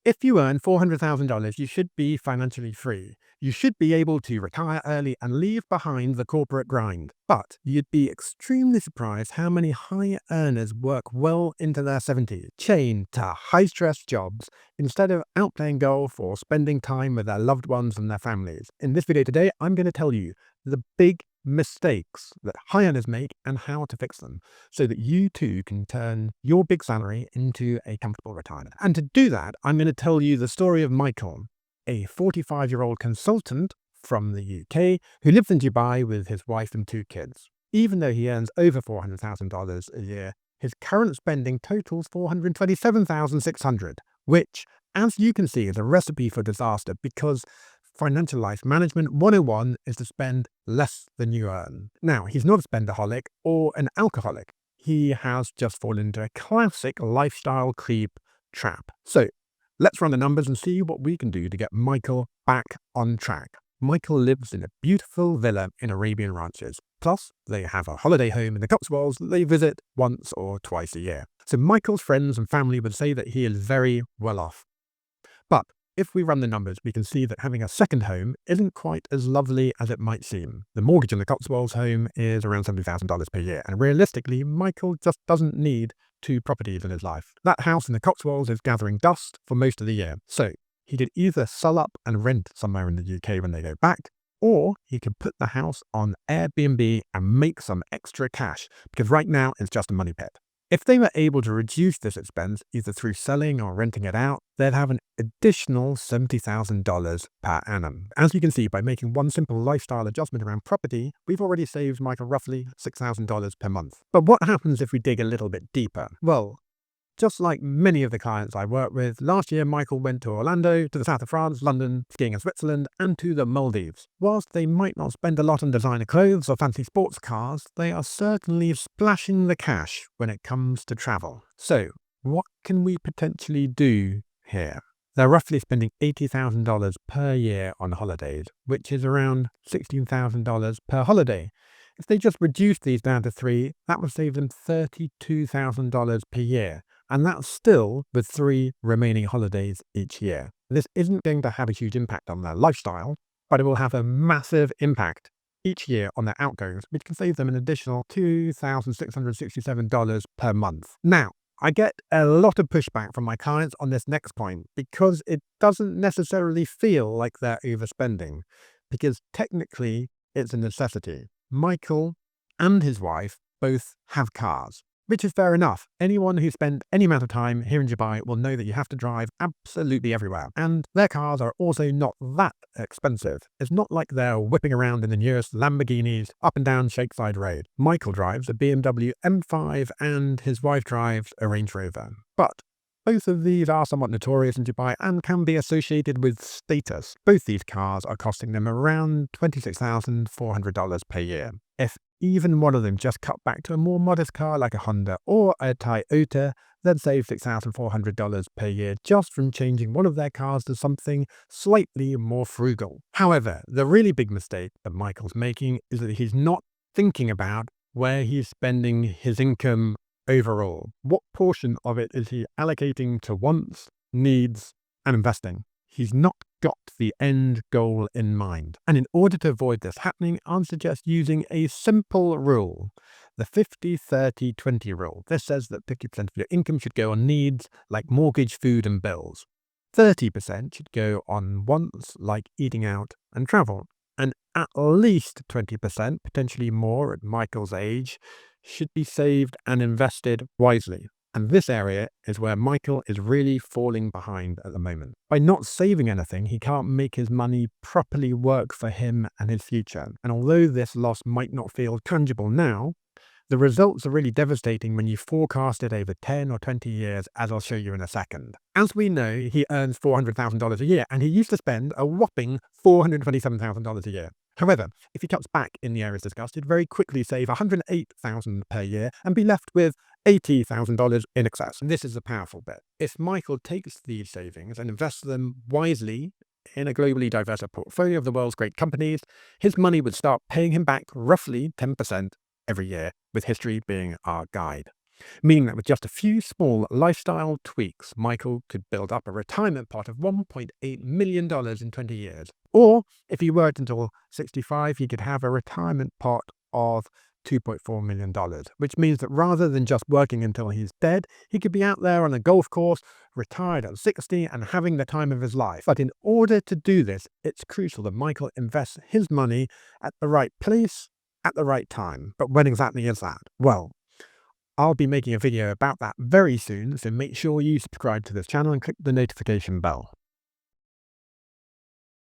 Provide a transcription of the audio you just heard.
If you earn $400,000, you should be financially free. You should be able to retire early and leave behind the corporate grind. But you'd be extremely surprised how many high earners work well into their 70s, chained to high-stress jobs, instead of out playing golf or spending time with their loved ones and their families. In this video today, I'm going to tell you the big mistakes that high earners make and how to fix them, so that you too can turn your big salary into a comfortable retirement. And to do that, I'm going to tell you the story of Michael, a 45-year-old consultant from the UK who lives in Dubai with his wife and 2 kids. Even though he earns over $400,000 a year, his current spending totals $427,600, which, as you can see, is a recipe for disaster, because Financial Life Management 101 is to spend less than you earn. Now, he's not a spendaholic or an alcoholic. He has just fallen into a classic lifestyle creep trap. So let's run the numbers and see what we can do to get Michael back on track. Michael lives in a beautiful villa in Arabian Ranches. Plus, they have a holiday home in the Cotswolds that they visit once or twice a year. So Michael's friends and family would say that he is very well off. But if we run the numbers, we can see that having a second home isn't quite as lovely as it might seem. The mortgage on the Cotswolds home is around $70,000 per year, and realistically, Michael just doesn't need 2 properties in his life. That house in the Cotswolds is gathering dust for most of the year, so he could either sell up and rent somewhere in the UK when they go back, or he could put the house on Airbnb and make some extra cash, because right now it's just a money pit. If they were able to reduce this expense either through selling or renting it out, they'd have an additional $70,000 per annum. As you can see, by making one simple lifestyle adjustment around property, we've already saved Michael roughly $6,000 per month. But what happens if we dig a little bit deeper? Well, just like many of the clients I work with, last year Michael went to Orlando, to the south of France, London, skiing in Switzerland, and to the Maldives. Whilst they might not spend a lot on designer clothes or fancy sports cars, they are certainly splashing the cash when it comes to travel. So, what can we potentially do here? They're roughly spending $80,000 per year on holidays, which is around $16,000 per holiday. If they just reduce these down to 3, that would save them $32,000 per year. And that's still with 3 remaining holidays each year. This isn't going to have a huge impact on their lifestyle, but it will have a massive impact each year on their outgoings, which can save them an additional $2,667 per month. Now, I get a lot of pushback from my clients on this next point, because it doesn't necessarily feel like they're overspending, because technically it's a necessity. Michael and his wife both have cars, which is fair enough. Anyone who spent any amount of time here in Dubai will know that you have to drive absolutely everywhere. And their cars are also not that expensive. It's not like they're whipping around in the newest Lamborghinis up and down Shakeside Road. Michael drives a BMW M5 and his wife drives a Range Rover. But both of these are somewhat notorious in Dubai and can be associated with status. Both these cars are costing them around $26,400 per year. If even one of them just cut back to a more modest car like a Honda or a Toyota, they'd save $6,400 per year just from changing one of their cars to something slightly more frugal. However, the really big mistake that Michael's making is that he's not thinking about where he's spending his income overall. What portion of it is he allocating to wants, needs, and investing? He's not got the end goal in mind. And in order to avoid this happening, I'd suggest using a simple rule, the 50-30-20 rule. This says that 50% of your income should go on needs like mortgage, food, and bills. 30% should go on wants like eating out and travel. And at least 20%, potentially more at Michael's age, should be saved and invested wisely. And this area is where Michael is really falling behind at the moment. By not saving anything, he can't make his money properly work for him and his future. And although this loss might not feel tangible now, the results are really devastating when you forecast it over 10 or 20 years, as I'll show you in a second. As we know, he earns $400,000 a year, and he used to spend a whopping $427,000 a year. However, if he cuts back in the areas discussed, he'd very quickly save $108,000 per year and be left with $80,000 in excess. And this is the powerful bit. If Michael takes these savings and invests them wisely in a globally diverse portfolio of the world's great companies, his money would start paying him back roughly 10% every year, with history being our guide. meaning that with just a few small lifestyle tweaks, Michael could build up a retirement pot of $1.8 million in 20 years. Or if he worked until 65, he could have a retirement pot of $2.4 million, which means that rather than just working until he's dead, he could be out there on a golf course, retired at 60 and having the time of his life. But in order to do this, it's crucial that Michael invests his money at the right place at the right time. But when exactly is that? Well, I'll be making a video about that very soon, so make sure you subscribe to this channel and click the notification bell.